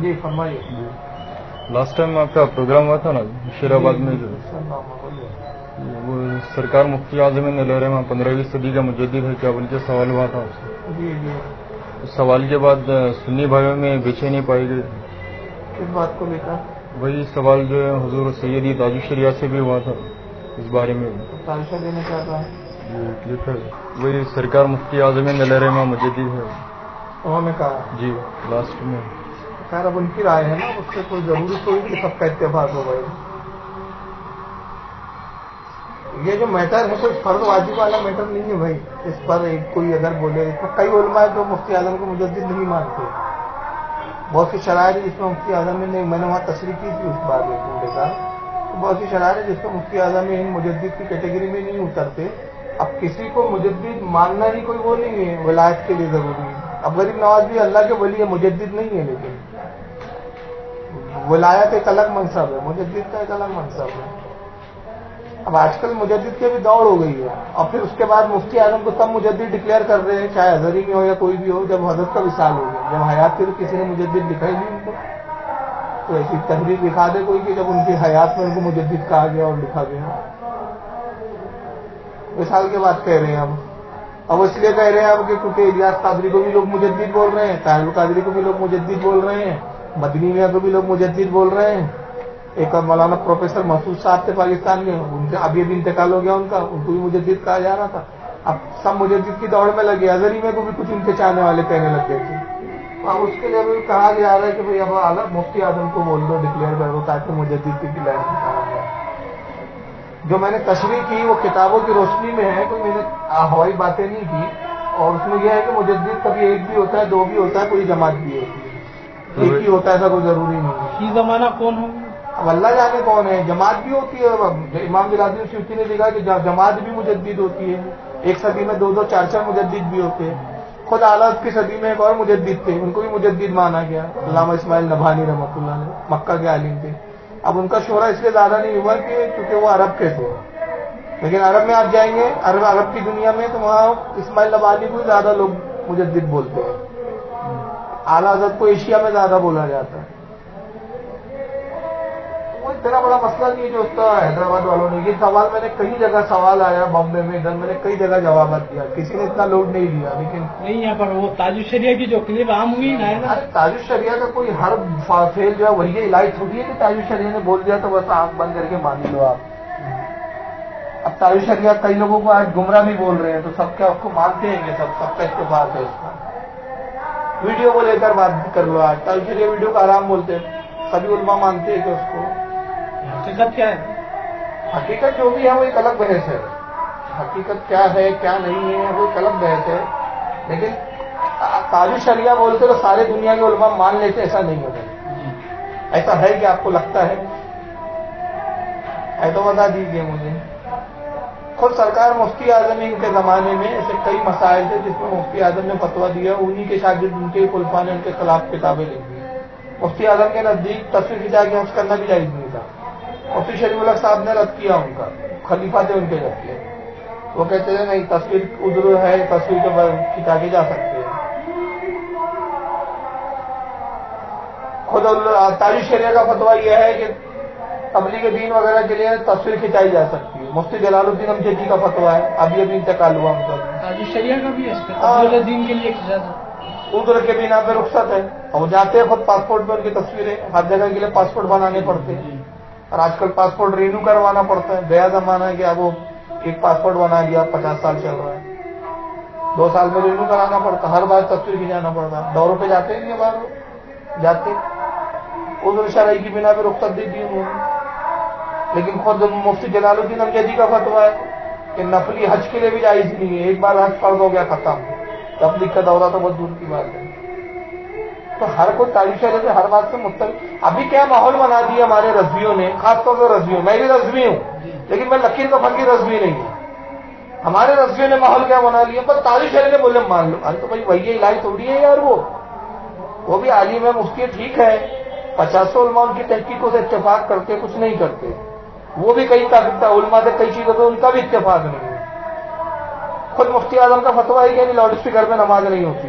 جی فرمائیے. جی last time آپ کا پروگرام ہوا تھا نا شیر آباد میں جو وہ سرکار مفتی اعظم نلورمہ 15ویں صدی کا مجدد ہے کیا بول کے سوال ہوا تھا آپ سے. جی جی. اس سوال کے بعد سنی بھائیوں میں بے چینی پائی گئی. کس بات کو لے کر؟ وہی سوال جو ہے حضور سیدی تاج الشریعہ سے بھی ہوا تھا اس بارے میں. تاج الشریعہ نے کیا کہا؟ جی کلپ ہے وہی سرکار مفتی اعظم نلورمہ مجدد ہے. انہوں نے کہا جی لاسٹ میں. خیر اب ان کی رائے ہے نا، اس سے کوئی ضروری کوئی کہ سب کا اتفاق ہو گئے. یہ جو میٹر ہے کوئی فرض واجب والا میٹر نہیں ہے بھائی. اس پر ایک کوئی اگر بولے تو کئی علماء جو مفتی اعظم کو مجدد نہیں مانتے. بہت سی شرائط جس میں مفتی اعظم نے میں نے وہاں تشریح کی تھی اس بات میں کا بہت سی شرائط جس میں مفتی اعظم مجدد کی کیٹیگری میں نہیں اترتے. اب کسی کو مجدد ماننا ہی کوئی وہ نہیں ہے ولایت کے لیے ضروری ہے. اب غریب نواز بھی اللہ کے ولی ہے، مجدد نہیں ہے، لیکن ولایت ایک الگ منصب ہے، مجدد کا ایک الگ منصب ہے. اب آج کل مجدد کی بھی دوڑ ہو گئی ہے، اور پھر اس کے بعد مفتی اعظم کو تب مجدد ڈکلیئر کر رہے ہیں چاہے ہزری میں ہو یا کوئی بھی ہو جب حضرت کا وصال ہو گیا. جب حیات تھی تو کسی نے مجدد لکھا ہی نہیں ان کو. تو ایسی تحریر دکھا دے کوئی کہ جب ان کی حیات میں ان کو مجدد کہا گیا اور لکھا گیا. وصال کے بعد کہہ رہے ہیں اب اس لیے کہہ رہے ہیں اب کہ کیونکہ الیاس قادری کو بھی لوگ مجدد بول رہے ہیں، طاہر القادری کو بھی لوگ مجدد بول رہے ہیں، مدنی میاں کو بھی لوگ مجدد بول رہے ہیں. ایک مولانا پروفیسر محسوس صاحب تھے پاکستان میں، ان کے ابھی انتقال ہو گیا ان کا، ان کو بھی مجدد کہا جا رہا تھا. اب سب مجدد کی دوڑ میں لگے. ازہری میں کو بھی کچھ ان کے چاہنے والے کہنے لگ گئے تھے. اب اس کے لیے بھی کہا جا رہا ہے کہ بھائی اب مفتی اعظم کو بول دو ڈکلیئر کر دو تاکہ مجدد کی لائن دکھایا جائے. جو میں نے تشریح کی وہ کتابوں کی روشنی میں ہے، کوئی میں نے ہوائی باتیں نہیں کی. اور اس میں یہ ہے کہ مجدد کبھی ایک بھی ہوتا ہے، دو بھی ہوتا ہے، کوئی جماعت بھی ہوتی ہے. ایک ہی ہوتا ہے ایسا کوئی ضروری نہیں ہے. یہ زمانہ کون ہو؟ اب اللہ جانے کون ہے. جماعت بھی ہوتی ہے. امام جلال الدین سیوطی نے لکھا کہ جماعت بھی مجدد ہوتی ہے. ایک صدی میں 2 4 4 مجدد بھی ہوتے ہیں. خود اعلیٰ کی صدی میں ایک اور مجدد تھے، ان کو بھی مجدد مانا گیا، علامہ اسماعیل نبھانی رحمۃ اللہ علیہ، مکہ کے عالم تھے. اب ان کا شہرہ اس لیے زیادہ نہیں ہوا کہ کیونکہ وہ عرب کے تھے. لیکن عرب میں آپ جائیں گے عرب کی دنیا میں تو وہاں اسماعیل نبھانی کو زیادہ لوگ مجدد بولتے ہیں. اعلیٰ حضرت کو ایشیا میں زیادہ بولا جاتا ہے. وہ اتنا بڑا مسئلہ نہیں ہے جو ہوتا ہے حیدرآباد والوں نے. یہ سوال میں نے کئی جگہ سوال آیا بامبے میں، ادھر میں نے کئی جگہ جوابات دیا، کسی نے اتنا لوڈ نہیں دیا. لیکن نہیں یہاں پر وہ تاج الشریعہ کی جو کلپ عام ہوئی نا، ارے تاج الشریعہ کا کوئی ہر فیل جو ہے وہی الہی تھوڑی ہے کہ تاج الشریعہ نے بول دیا تو بس آنکھ بند کر کے مان لو آپ. اب تاج الشریعہ کئی لوگوں کو آج گمراہ بھی بول رہے ہیں تو سب کیا اس کو مانتے ہیں گے؟ سب کا اتفاق ہے اس کا. ویڈیو کو لے کر بات کر لو. آج تاج الشریعہ ویڈیو کا آرام بولتے ہیں، سبھی علماء مانتے ہیں کہ اس کو. حقیقت کیا ہے؟ حقیقت جو بھی ہے وہ ایک الگ بحث ہے. حقیقت کیا ہے کیا نہیں ہے وہ ایک الگ بحث ہے. لیکن تاج الشریعہ بولتے تو سارے دنیا کے علماء مان لیتے، ایسا نہیں ہوتا. ایسا ہے کہ آپ کو لگتا ہے؟ تو بتا دیجیے مجھے. خود سرکار مفتی اعظم کے زمانے میں ایسے کئی مسائل تھے جس میں مفتی اعظم نے فتویٰ دیا، انہی کے شاگرد ان کے خلفاء نے ان کے خلاف کتابیں لکھی. مفتی اعظم کے نزدیک تصویر کھینچا کے حفظ کرنا بھی جائز نہیں تھا. مفتی شریف الحق صاحب نے رد کیا، ان کا خلیفہ تھے ان کے رد کیا. وہ کہتے تھے نہیں تصویر عذر ہے، تصویر کے بعد کھینچا کے جا سکتے ہیں. خود تاج الشریعہ کا فتویٰ یہ ہے کہ تبلیغ دین وغیرہ کے لیے تصویر کھنچائی جا سکتی ہے. مفتی جلال الدین امجدی کا فتویٰ ہے، ابھی انتقال ہوا ان کا. تاج الشریعہ کا بھی ہے دین کے لیے عذر کے بنا پہ رخصت ہے. اور وہ جاتے ہیں خود پاسپورٹ میں ان کی تصویریں، ہر جگہ کے لیے پاسپورٹ بنانے پڑتے ہیں. اور آج کل پاسپورٹ رینیو کروانا پڑتا ہے. گیا زمانہ ہے کہ اب وہ ایک پاسپورٹ بنا دیا 50 سال چل رہا ہے، 2 سال میں رینیو کرانا پڑتا. ہر بار تصویر کھینچانا پڑتا. دوروں پہ جاتے ہیں باہر جاتے. عذر شرعی کی بنا پہ رخصت دے دی انہوں نے. لیکن خود مفتی جلال الدین امجدی کا فتویٰ ہے کہ نفلی حج کے لیے بھی جائز نہیں ہے. ایک بار حج فرض ہو گیا ختم، تبلیغ کا دورہ تو بہت دور کی بات ہے. تو ہر کوئی تاج الشریعہ سے ہر بات سے متفق. ابھی کیا ماحول بنا دیا ہمارے رضویوں نے، خاص طور سے رضویوں. میں بھی رضوی ہوں لیکن میں لکیر کفن کی رضوی نہیں ہوں. ہمارے رضویوں نے ماحول کیا بنا لیا، بس تاج الشریعہ نے بولے مان لو. ارے تو بھائی وہی الہی تھوڑی ہے یار. وہ بھی عالم ہے، مفتی ٹھیک ہے، 50 علماء ان کی تحقیقوں سے اتفاق کرتے، کچھ نہیں کرتے. وہ بھی کئی علماء سے کئی چیزوں پہ ان کا بھی اتفاق نہیں ہے. خود مفتی اعظم کا فتویٰ ہے کہ لاؤڈ اسپیکر پہ نماز نہیں ہوتی.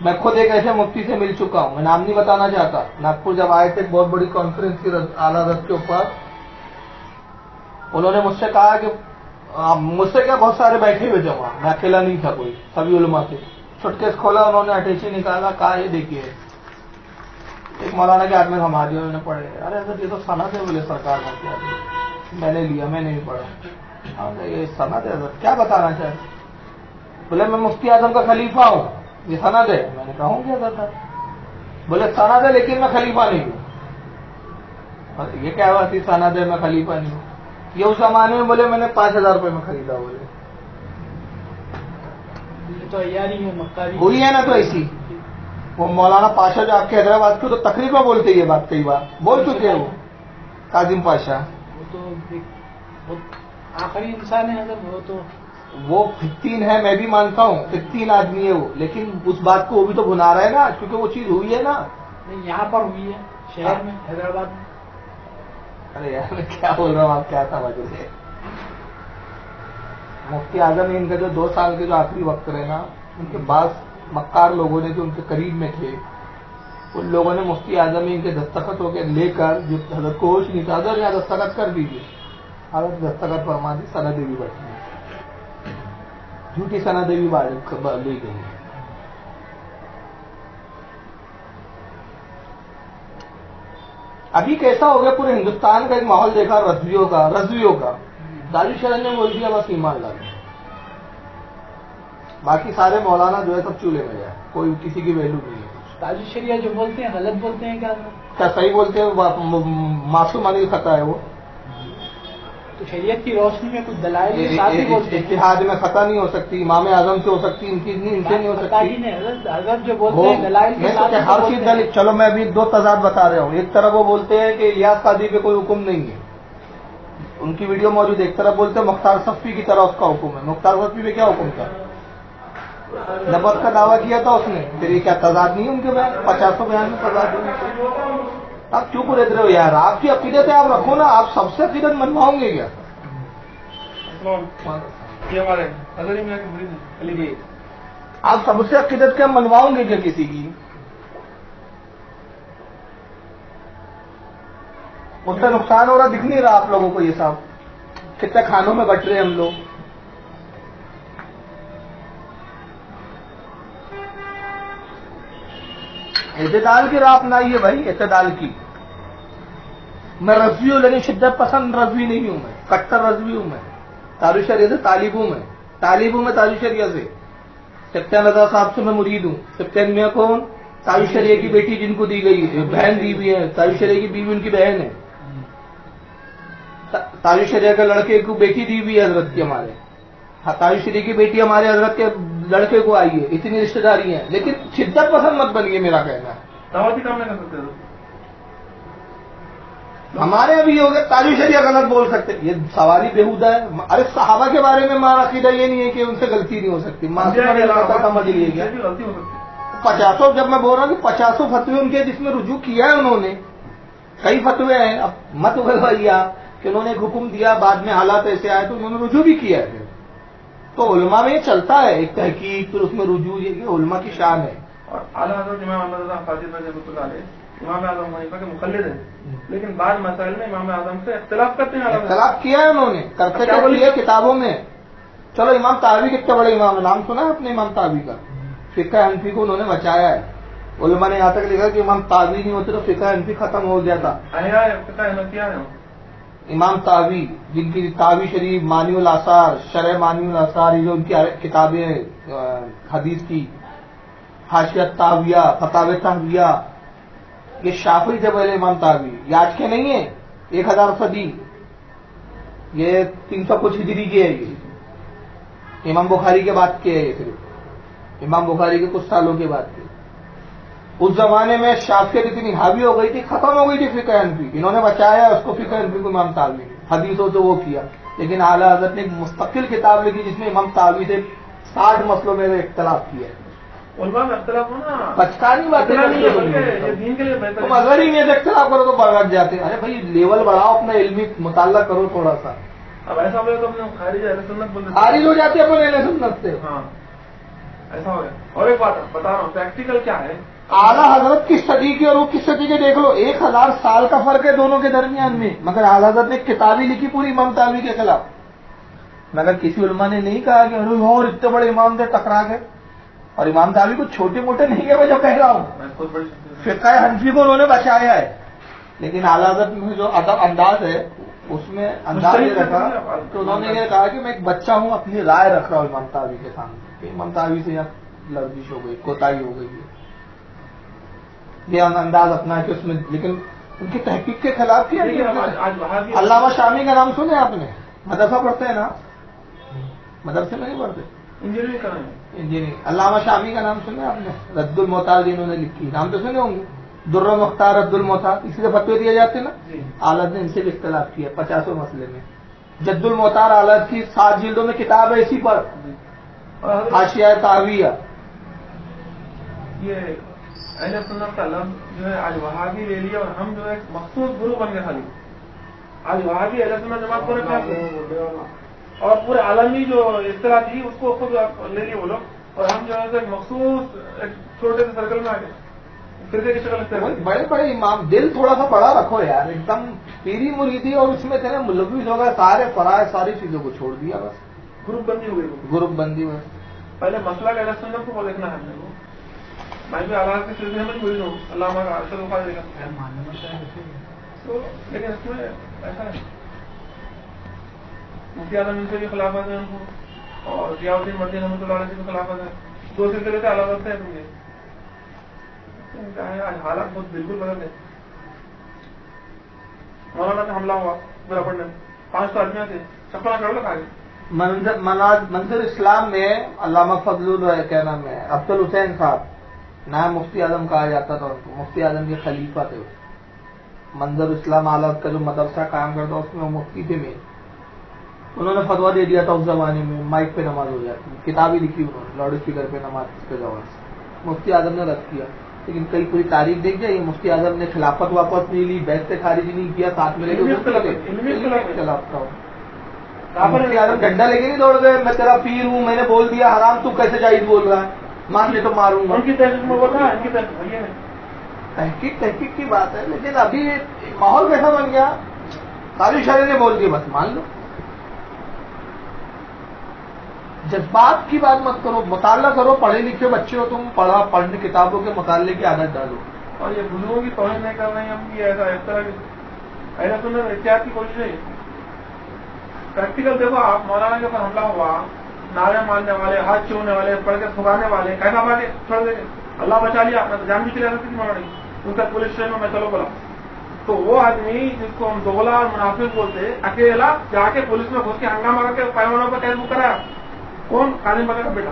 میں خود ایک ایسے مفتی سے مل چکا ہوں, میں نام نہیں بتانا چاہتا. ناگپور جب آئے تھے بہت بڑی کانفرنس کی اعلیٰ حضرت کے اوپر, انہوں نے مجھ سے کہا کہ مجھ سے کیا بہت سارے بیٹھے ہوئے جمع, میں اکیلا نہیں تھا کوئی, سبھی علماء تھے. سٹکیس کھولا, انہوں نے اٹیچی نکالا, کہا یہ دیکھیے ایک مولانا کے ہاتھ میں تھما دیا, انہوں نے پڑھے. ارے حضرت یہ تو سند ہے. بولے سرکار کا, میں نے لیا, میں نے نہیں پڑھا. یہ سند ہے حضرت, کیا بتانا چاہے؟ بولے میں مفتی اعظم کا خلیفہ ہوں, یہ سند ہے. میں نے کہا ہوں کیا کرتا. بولے سند ہے لیکن میں خلیفہ نہیں ہوں. یہ کیا بات ہے, سند ہے میں خلیفہ نہیں ہوں. یہ اس زمانے میں بولے میں نے 5,000 روپے میں خریدا. بولے تو یاری ہے مکاری ہوئی ہے نا. تو ایسی وہ مولانا پاشا جو آپ کے حیدرآباد کے, تو تقریبا بولتے یہ بات, کئی بار بول چکے ہیں وہ, کاظم پاشا. وہ تو آخری انسان ہے حضرت. وہ تو وہ فتین ہے, میں بھی مانتا ہوں فتین آدمی ہے وہ, لیکن اس بات کو وہ بھی تو بنا رہا ہے نا, کیونکہ وہ چیز ہوئی ہے نا. نہیں, یہاں پر ہوئی ہے شہر میں, حیدرآباد میں. ارے یار میں کیا بول رہا ہوں, آپ کیا سمجھ رہے ہیں. مفتی اعظم ان کے جو 2 سال کے جو آخری وقت رہے نا, ان کے بعض مکار لوگوں نے جو ان کے قریب میں تھے, ان لوگوں نے مفتی اعظم ان کے دستخط ہو کے لے کر, جو حضرت کو ہوش نہیں تھا, حضرت یہاں دستخط کر دیجیے. حضرت دستخط فرما دی, سندیں بھی بیٹھی, جھوٹی سندیں بھی لی گئی. ابھی کیسا ہو گیا, پورے ہندوستان کا ایک ماحول دیکھا رضویوں کا. دارالشرح نے بول دیا بس ایمان لا دیا, باقی سارے مولانا جو ہے سب چولہے میں جائے, کوئی کسی کی ویلو نہیں ہے. تاج شریعہ جو بولتے ہیں غلط بولتے ہیں کیا صحیح بولتے ہیں؟ معصوم علی خطا ہے وہ. تو شریعت کی روشنی میں کچھ دلائل کے ساتھ ہی بولتے ہیں. اتحاد میں خطا نہیں ہو سکتی, امام اعظم سے ہو سکتی, ان سے نہیں ہو سکتی. حضرت جو بولتے ہیں دلائل کے ساتھ ہر چیز دلیل. چلو میں ابھی 2 تضاد بتا رہا ہوں. ایک طرف وہ بولتے ہیں کہ الیاس قادری پہ کوئی حکم نہیں ہے, ان کی ویڈیو موجود. ایک طرف بولتے ہیں مختار صفی کی طرح اس کا حکم ہے. مختار صفی پہ کیا حکم تھا؟ نبوت کا دعویٰ کیا تھا اس نے. پھر یہ کیا تضاد نہیں ہے ان کے بیان؟ 50 بیان میں تضاد نہیں. آپ کیوں رہتے رہے ہو یار, آپ کی عقیدت ہے آپ رکھو نا. آپ سب سے عقیدت منواؤں گے کیا؟ آپ سب سے عقیدت کیا منواؤں گے کیا کسی کی؟ اس سے نقصان ہو رہا دکھ نہیں رہا آپ لوگوں کو؟ یہ صاحب کتنے کھانوں میں بٹ رہے ہم لوگ. اعتدال کی راہ اپنائیے بھائی, اعتدال کی. میں رضوی ہوں لیکن شدت پسند رضوی نہیں ہوں, میں کٹر رضوی ہوں. میں تاج شریعہ سے طالب ہوں, میں تاج شریعہ سے. سفتیان رضا صاحب سے میں مرید ہوں. سفتیان میاں کون؟ تاج شریعہ کی بیٹی جن کو دی گئی, بہن دی ہوئی ہے. تاج شریعہ کی بیوی ان کی بہن ہے. تاج شریعہ کے لڑکے کو بیٹی دی ہوئی ہے حضرت کی ہمارے. تاج شریعہ کی بیٹی ہمارے حضرت کے لڑکے کو آئی ہے. اتنی رشتے داری ہیں, لیکن شدت پسند مت بنیے, میرا کہنا ہے. دعوتی کام نہیں کر سکتے ہمارے ابھی یہ ہو گیا تاج شریعہ غلط بول سکتے, یہ سواری بےہودہ ہے. ارے صحابہ کے بارے میں ہمارا عقیدہ یہ نہیں ہے کہ ان سے غلطی نہیں ہو سکتی. سمجھ لیے گیا 50 جب میں بول رہا ہوں کہ 50 فتوے ان کے جس میں رجوع کیا ہے انہوں نے. کئی فتوے ہیں, اب مت اگلوائیے آپ کہ انہوں نے ایک حکم دیا, بعد میں حالات ایسے آئے تو انہوں نے رجوع بھی کیا ہے. تو علماء میں یہ چلتا ہے, ایک تحقیق پھر اس میں رجوع, یہ علماء کی شان ہے. اور اعلیٰ حضرت امام احمد رضا قادری رحمۃ اللہ علیہ امام اعظم حنیفہ کے مقلد ہیں, لیکن بعض مسائل میں امام اعظم سے اختلاف کرتے ہیں. اختلاف کیا ہے انہوں نے, کرتے کیا بولیے کتابوں میں. چلو امام طاوی کتنے بڑے امام ہے, نام سنا ہے اپنے امام طاوی کا؟ فقہ حنفی کو انہوں نے بچایا ہے. علماء نے یہاں تک لکھا کہ امام طاوی نہیں ہوتے تو فقہ حنفی ختم ہو گیا تھا. امام طاوی جن کی طاوی شریف, مانی الاثار, شرح مانی الاثار, یہ جو ان کی کتابیں حدیث کی, حاشیت طاویہ, فتاوی طاویہ, یہ شافعی سے پہلے امام طاوی, یہ آج کے نہیں ہیں, 1000 صدی, یہ 300 کچھ ہجری کے ہے. یہ امام بخاری کے بعد کے ہے, صرف امام بخاری کے کچھ سالوں کے بعد کے. اس زمانے میں شافعیت اتنی حاوی ہو گئی تھی, ختم ہو گئی تھی فقہ حنفی. انہوں نے بچایا اس کو, فقہ حنفی کو امام طاوی حدیثوں سے وہ کیا. لیکن اعلیٰ حضرت نے ایک مستقل کتاب لکھی جس میں امام طاوی سے 60 مسئلوں میں اختلاف کیا ہے. بچکانی باتیں تم اگر ہی میں اختلاف کرو تو بگڑ جاتے. ارے بھائی لیول بڑھاؤ, اپنا علمی مطالعہ کرو تھوڑا سا. اب ایسا ہو تو خارج ہو جاتے اپنے اہل سنت سے. ایسا ہو گیا. اور ایک بات بتا رہا ہوں, پریکٹیکل کیا ہے, اعلیٰ حضرت کس صدی کے اور وہ کس صدی کے دیکھ لو, 1000 سال کا فرق ہے دونوں کے درمیان میں, مگر اعلیٰ حضرت نے کتابی لکھی پوری امام طاوی کے خلاف. مگر کسی علماء نے نہیں کہا کہ اور اتنے بڑے امام تھے ٹکرا گئے, اور امام طاوی کو چھوٹے موٹے نہیں ہے میں جو کہہ رہا ہوں, میں خود بڑی فقہ حنفی کو انہوں نے بچایا ہے. لیکن اعلیٰ حضرت میں جو ادب انداز ہے اس میں انداز یہ رکھا تو انہوں نے یہ کہا کہ میں ایک بچہ ہوں, اپنی رائے رکھ رہا ہوں امام طاوی کے سامنے, کہ امام طاوی سے یہاں لرزش ہو گئی, کوتاہی ہو گئی ہے, یہ انداز اپنا کہ اس میں, لیکن ان کی تحقیق کے خلاف کیا. آج وہاں بھی علامہ شامی کا نام سنے آپ نے, مدرسہ پڑھتے ہیں نا, مدرسے میں نہیں پڑھتے, انجینئرنگ کر رہے ہیں. انجینئرنگ. علامہ شامی کا نام سنے آپ نے, رد المحتاج انہوں نے لکھی, نام تو سنے ہوں گے, در مختار رد المحتاج, اسی سے فتوے دیے جاتے ہیں نا. آلت نے ان سے بھی اختلاف کیا 50 مسئلے میں. جد المحتار آلت کی 7 جلدوں میں کتاب ہے اسی پر, حاشیہ طاویہ. یہ اہل سنت کا لفظ جو ہے آج وہابی لے لیا, اور ہم جو ہے ایک مخصوص گروپ بن گئے خالی. آج وہابی اہل سنت جماعت پورے کیا, اور پورے عالمی جو اصطلاح تھی اس کو خود لے لیے وہ لوگ, اور ہم جو ہے ایک مخصوص ایک چھوٹے سے سرکل میں آ گئے, فرقے کی شکل اختیار کی. بڑے بڑے امام, دل تھوڑا سا بڑا رکھو یار, ایک دم پیری مریدی اور اس میں تھے ملوث ہو گئے, سارے فرائض ساری چیزوں کو چھوڑ دیا, بس گروپ بندی ہو گئی. گروپ بندی میں. پہلے مسئلہ کا اہل سنت کو دیکھنا ہے ہم نے, میں بھی آلات کے سلسلے میں مریض ہوں, علامہ ارشد القادری کا. تو لیکن اس میں ایسا ہے, مفتی اعظم ان سے بھی خلافت ہے ان کو, اور ضیاء الدین مردین رحمۃ اللہ علیہ سے بھی خلافت ہے, 2 سلسلے سے علاوہ سے ہیں. آج حالات بہت بالکل بدل گئے. مولانا کا حملہ ہوا میرا پڑھنے میں, 5 آدمیاں تھے, چپلا کر لو کھائے. منظر اسلام میں علامہ فضل کیا نام ہے, افضل حسین صاحب, نائب مفتی اعظم کہا جاتا تھا ان کو, مفتی اعظم کے خلیفہ تھے. منظر اسلام عالت کا جو مدرسہ قائم کرتا اس میں وہ مفتی تھے میں, انہوں نے فتویٰ دے دیا تھا اس زمانے میں مائک پہ نماز ہو جاتی, کتابیں لکھی انہوں نے, لاؤڈ اسپیکر پہ نماز اس پہ جواز. مفتی اعظم نے رد کیا, لیکن کئی پوری تاریخ دیکھ جائے, مفتی اعظم نے خلافت واپس نہیں لی, بیعت سے خارج نہیں کیا, ساتھ میں لے کے خلاف تھا. مفتی اعظم ڈنڈا لے کے نہیں دوڑ گئے, میں تیرا پیر ہوں, میں نے بول دیا حرام, تو کیسے جائز بول رہا ہے, مان لے تو ماروں گا. ان کی تحقیق میں وہ تھا, ان کی تحقیق کی بات ہے, لیکن ابھی ماحول کیسا بن گیا, ساری شاعری نے بول دیا بس مان لو. جذبات کی بات مت کرو, مطالعہ کرو, پڑھے لکھے بچے ہو تم, پڑھنے کتابوں کے مطالعے کی عادت ڈالو. اور یہ بزرگوں کی توہین نہیں کر رہے ہیں ہم, کی ایسا اس طرح کی ایسا سننے احتیاط کی کوشش ہے. پریکٹیکل دیکھو آپ, مولانا کے اوپر حملہ ہوا, نعرے مارنے والے, ہاتھ چھونے والے, پڑھ کے سکھانے والے, کہنا مارے چھوڑ دیں گے, اللہ بچا لیا, اپنا جان بھی چلے جاتی تھی مولانا کی, ان کا پولیس اسٹیشن میں چلو بولا. تو وہ آدمی جس کو ہم دوغلا اور منافق بولتے, اکیلا جا کے پولیس میں گھس کے ہنگامہ کر کے پیمانوں پر کیس بک کرایا. کون؟ قاضی بکر کا بیٹا,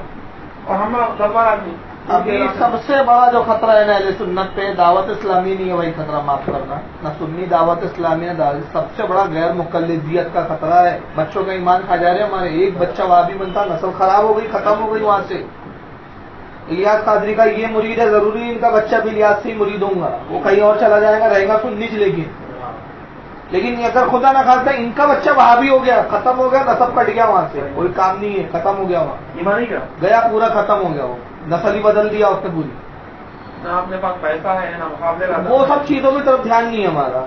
اور ہم 10 آدمی. ابھی سب سے بڑا جو خطرہ ہے نا اہل سنت پہ, دعوت اسلامی نہیں ہے وہی خطرہ, معاف کرنا, نہ سنی دعوت اسلامی ہے, سب سے بڑا غیر مقلدیت کا خطرہ ہے. بچوں کا ایمان کھا جا رہے ہیں ہمارے, ایک بچہ وہابی بنتا, نسل خراب ہو گئی, ختم ہو گئی وہاں سے. الیاس قادری کا یہ مرید ہے, ضروری ان کا بچہ بھی الیاس سے ہی مرید ہوں گا, وہ کہیں اور چلا جائے گا, رہے گا سنی چلے گی. لیکن اگر خدا نہ خاصا ان کا بچہ وہابی ہو گیا, ختم ہو گیا, نسب کٹ گیا وہاں سے, کوئی کام نہیں ہے, ختم ہو گیا وہاں, ایمانی کا گیا پورا, ختم ہو گیا, وہ نسل ہی بدل دیا اس نے پوری. نہ اپنے پاس پیسہ ہے, نہ مقابلے کا, وہ سب چیزوں کی طرف دھیان نہیں ہے ہمارا.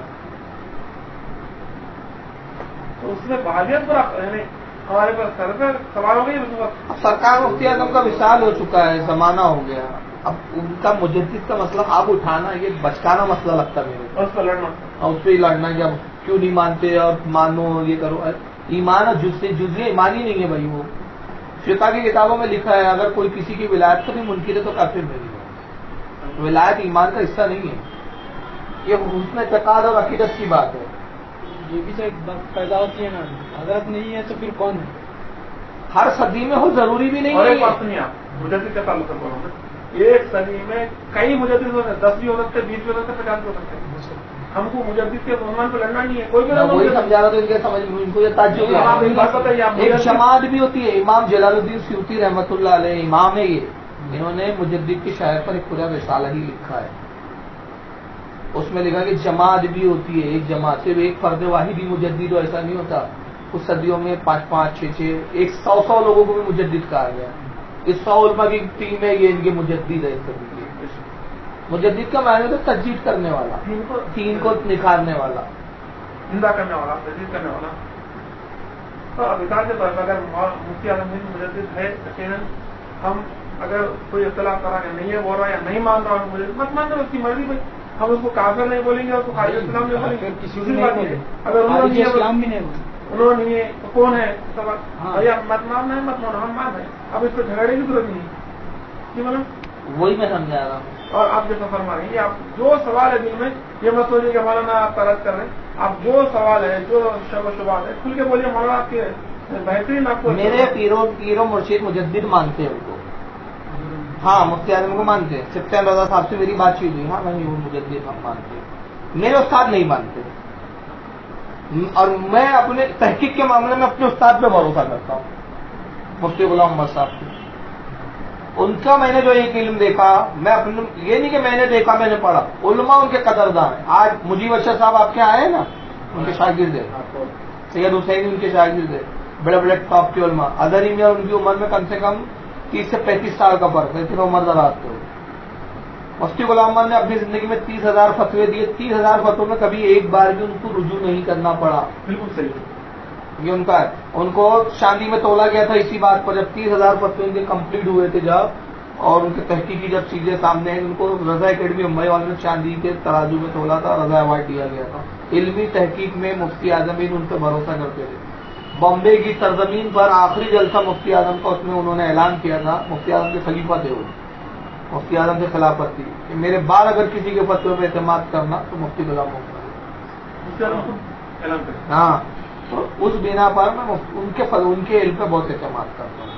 تو اس میں بحالیت پر یعنی ہمارے پاس سر پہ سوال ہو گئی. اب سرکار مفتی اعظم کا وصال ہو چکا ہے, زمانہ ہو گیا, اب ان کا مجدد کا مسئلہ اب اٹھانا یہ بچکانا مسئلہ لگتا ہے میرے کو, اس پر لڑنا, اور اس پہ ہی لڑنا کہ اب کیوں نہیں مانتے, اور مانو یہ کرو. ایمان اور جزوی ایمان ہی نہیں ہے بھائی. وہ فقہ کی کتابوں میں لکھا ہے, اگر کوئی کسی کی ولایت کو بھی منکر ہے تو کافر نہیں ہے. ولایت ایمان کا حصہ نہیں ہے, یہ حسن اعتقاد اور عقیدت کی بات ہے. یہ بھی تو ایک بات پیدا ہوتی ہے نا, حضرت نہیں ہے تو پھر کون ہے؟ ہر صدی میں ہو, ضروری بھی نہیں اور ہے. ایک بات سنیے آپ, مجدد کا تعلق کرتا ہوں, ایک صدی میں کئی مجدد ہو سکتے, 10 بھی ہو سکتے, 20 بھی ہو سکتے, 50 بھی ہو سکتے. ہم کو مجدد کے عنوان پہ لڑنا نہیں ہے, کوئی بھی وہی سمجھا رہا تھا, سمجھ ان کو یہ تعجب ہے. ایک جماعت بھی ہوتی ہے, امام جلال الدین سیوطی رحمۃ اللہ علیہ امام ہے یہ, انہوں نے مجدد کی شاعر پر ایک پورا رسالہ ہی لکھا ہے. اس میں لکھا کہ جماعت بھی ہوتی ہے, ایک جماعت, صرف ایک فرد واحد ہی مجدد ہو, ایسا نہیں ہوتا. کچھ صدیوں میں 5 5 6 6 100 لوگوں کو بھی مجدد کہا گیا. اس 100 علماء کی ٹیم ہے، یہ ان کے مجدد ہے. اس طریقے مجدد کا معنی تو تجدید کرنے والا، دین کو نکھارنے والا، زندہ کرنے والا، تجدید کرنے والا. تو مثال کے طور پر اگر مفتی اعظم ہند مجدد ہے، یقیناً ہم اگر کوئی اختلاف کرا کہ نہیں ہے بول رہا ہے یا نہیں مان رہا مجھے مت مان رہا، اس کی مرضی بھائی، ہم اس کو کافر نہیں بولیں گے اور تو خارج اسلام نہیں بولیں گے. کسی بات نہیں. اگر اسلام بھی نہیں انہوں نے نہیں تو کون ہے بھیا مت ماننا ہے، مت ماننا، ہم مان رہے ہیں. اب اس پہ جھگڑے کی ضرورت نہیں ہے. جی مطلب وہی میں سمجھا رہا ہوں. اور آپ جیسا فرما رہے ہیں، آپ جو سوال ہے دل میں یہ مت سوچیے کہ مولانا آپ کا رد کر رہے ہیں. آپ جو سوال ہے، جو شب و شبات ہے، کھل کے بولیے. مولانا آپ کے بہترین آپ کو میرے پیرو مرشید مجدد مانتے ہیں ان کو. ہاں مفتی اعظم کو مانتے ہیں. سفیان رضا صاحب سے میری بات چیت ہوئی، ہاں نہیں وہ مجدد ہم مانتے ہیں. میرے استاد نہیں مانتے، اور میں اپنے تحقیق کے معاملے میں اپنے استاد پہ بھروسہ کرتا ہوں، مفتی غلام محمد صاحب سے. ان کا میں نے جو ایک علم دیکھا، میں اپنے یہ نہیں کہ میں نے دیکھا میں نے پڑھا، علماء ان کے قدردان ہیں. آج مجیب ارشد صاحب آپ کے آئے ہیں نا، ان کے شاگرد ہیں. سید حسین ان کے شاگرد ہیں. بڑے بڑے ٹاپ کے علماء. ازہری میں ان کی عمر میں کم سے کم 30 سے 35 سال کا فرق ہے، صرف عمر دراز کے. مفتی غلام محمد نے اپنی زندگی میں 30,000 فتوے دیے. 30,000 فتووں میں کبھی ایک بار بھی ان کو رجوع نہیں کرنا پڑا. بالکل صحیح. یہ ان کا ہے. ان کو چاندی میں تولا گیا تھا اسی بات پر، جب 30,000 فتوے ان کے کمپلیٹ ہوئے تھے جب، اور ان کی تحقیقی جب چیزیں سامنے ہیں، ان کو رضا اکیڈمی ممبئی والوں نے چاندی کے ترازو میں تولا تھا، رضا ایوارڈ دیا گیا تھا. علمی تحقیق میں مفتی اعظم ان پہ بھروسہ کرتے تھے. بامبے کی سرزمین پر آخری جلسہ مفتی اعظم کا، اس میں انہوں نے اعلان کیا تھا، مفتی اعظم کے خلیفہ تھے وہ، مفتی اعظم سے خلافت تھی کہ میرے بعد اگر کسی کے فتوے پہ اعتماد کرنا تو مفتی غلام محمد. ہاں، تو اس بنا پر میں ان کے علم پہ بہت اعتماد کرتا ہوں.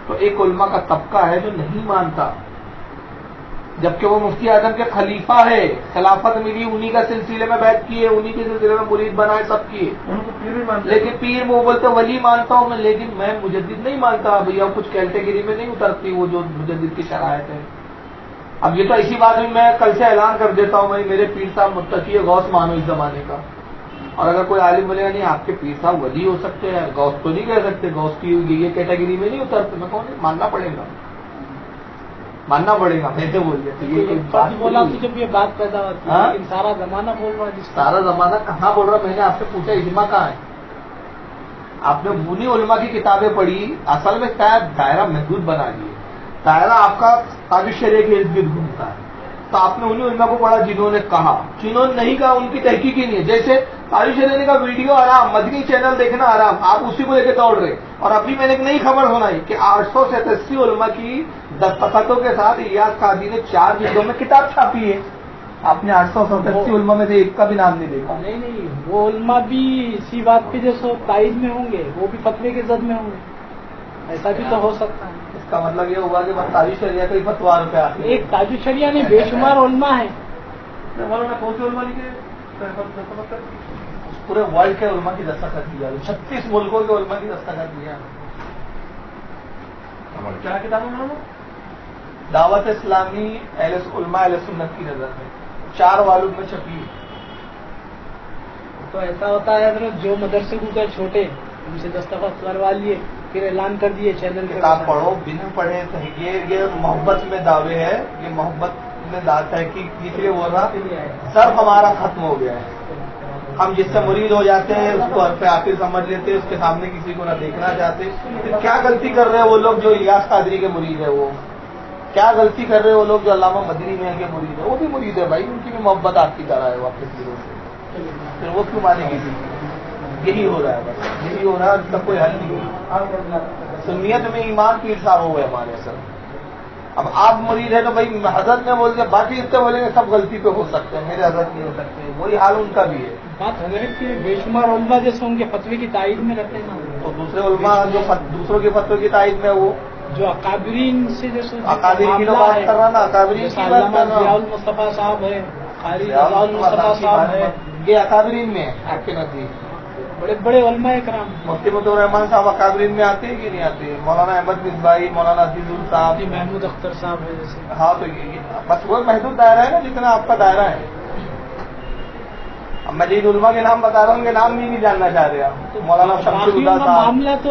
تو ایک علماء کا طبقہ ہے جو نہیں مانتا، جبکہ وہ مفتی اعظم کے خلیفہ ہے، خلافت ملی انہی کا سلسلے میں بیعت کی ہے، انہی کے سلسلے میں مرید بنائے، سب کیے. لیکن پیر وہ بولتے ولی مانتا ہوں میں، لیکن میں مجدد نہیں مانتا بھیا. کچھ کیٹیگری میں نہیں اترتی وہ جو مجدد کی شرائط ہے. اب یہ تو اسی بات میں کل سے اعلان کر دیتا ہوں، میں میرے پیر صاحب متقی غوث مانو اس زمانے کا. اور اگر کوئی عالم بولے گا نہیں آپ کے پیر صاحب ولی ہو سکتے ہیں، غوث تو نہیں کہہ سکتے، غوث کی یہ کیٹیگری میں نہیں اترتے، میں کہوں ماننا پڑے گا، ماننا پڑے گا. میں سے بول دیا بولا تو جب یہ بات پیدا ہوتی ہے، لیکن سارا زمانہ بول رہا ہے. سارا زمانہ کہاں بول رہا؟ میں نے آپ سے پوچھا اجماع کہاں ہے؟ آپ نے بنی علماء کی کتابیں پڑھی، اصل میں کیا دائرہ محدود بنا لیے. دائرہ آپ کا تاج الشریعہ کے ارد گرد گھومتا ہے. تو آپ نے انہیں علماء کو پڑھا جنہوں نے کہا، جنہوں نے نہیں کہا ان کی تحقیق ہی نہیں ہے. جیسے تاج الشریعہ کا ویڈیو آرام، مدنی چینل دیکھنا آرام، آپ اسی کو لے کے دوڑ رہے. اور ابھی میں نے ایک نئی خبر سنائی کہ 887 علماء کی دستخطوں کے ساتھ الیاس قادری نے 4 جلدوں میں کتاب چھاپی ہے. آپ نے 887 علماء میں سے ایک کا بھی نام نہیں دیکھا. نہیں، وہ علماء بھی اسی بات پہ جیسے تائید میں ہوں گے، وہ بھی فتوے کے زد میں ہوں گے. ایسا بھی تو ہو سکتا ہے. اس کا مطلب یہ ہوگا کہ بس تاج الشریعہ کا ہی فتوا روپے آتے ہیں. ایک تاج الشریعہ نے بے شمار علماء ہیں. کون سے علماء لکھے؟ پورے ورلڈ کے علماء کی دستخط کیا، 36 ملکوں کے علماء کی دستخط کیا. کیا کتابوں میں؟ دعوت اسلامی علماء اہل سنت کی نظر میں 4 والوں میں چھپی. تو ایسا ہوتا ہے حضرت جو مدرسے کو گئے چھوٹے ان سے دستخط کروا لیے، پھر اعلان کر دیے چینل کے. کتاب پڑھو بنا پڑھے. یہ محبت میں دعوے ہے، یہ محبت میں تحقیق اس لیے بول رہا سر ہمارا ختم ہو گیا ہے. ہم جس سے مرید ہو جاتے ہیں اس کو پہ آخر سمجھ لیتے ہیں، اس کے سامنے کسی کو نہ دیکھنا چاہتے. کیا غلطی کر رہے ہیں وہ لوگ جو الیاس قادری کے مرید ہے؟ وہ کیا غلطی کر رہے ہیں وہ لوگ جو علامہ مدنی میاں کے مرید ہے؟ وہ بھی مرید ہے بھائی، ان کی بھی محبت آپ کی طرح ہے وہ اپنے پیروں سے. پھر وہ کیوں مانے گی؟ یہی ہو رہا ہے، بس یہی ہو رہا ہے. اس کا کوئی حل نہیں. سنیت میں ایمان پیر صاحب ہوئے ہمارے اصل. اب آپ مرید ہے تو بھائی حضرت نے بول دیا، باقی اتنے بولیں گے سب غلطی پہ ہو سکتے ہیں، میرے حضرت نہیں ہو سکتے. وہی حال ان کا بھی ہے. بات ہے کہ بے شمار علماء جیسے ان کے فتوے کی تائید میں رہتے ہیں نا، تو دوسرے علماء جو دوسروں کے فتوے کی تائید میں وہ جو اکابرین سے جیسے اکابرین کی بات کر رہا نا، اکابرین کی بات کر رہا. ضیاء المصطفیٰ صاحب ہے، قاری رضا المصطفیٰ صاحب ہے، یہ اکابرین میں ہے آپ کے نزدیک. بڑے بڑے علماء کرام. مفتی مطیع الرحمان صاحب اکابرین میں آتے ہیں کہ نہیں آتے؟ مولانا احمد مصباحی، مولانا عزیز صاحب، محمود اختر صاحب ہے جیسے. ہاں تو یہ بس وہ محدود دائرہ ہے نا جتنا آپ کا دائرہ ہے. اب میں جن علماء کے نام بتا رہا ہوں، ان کے نام بھی نہیں جاننا چاہ رہے آپ. مولانا شمس اللہ صاحب. معاملہ تو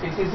CCTV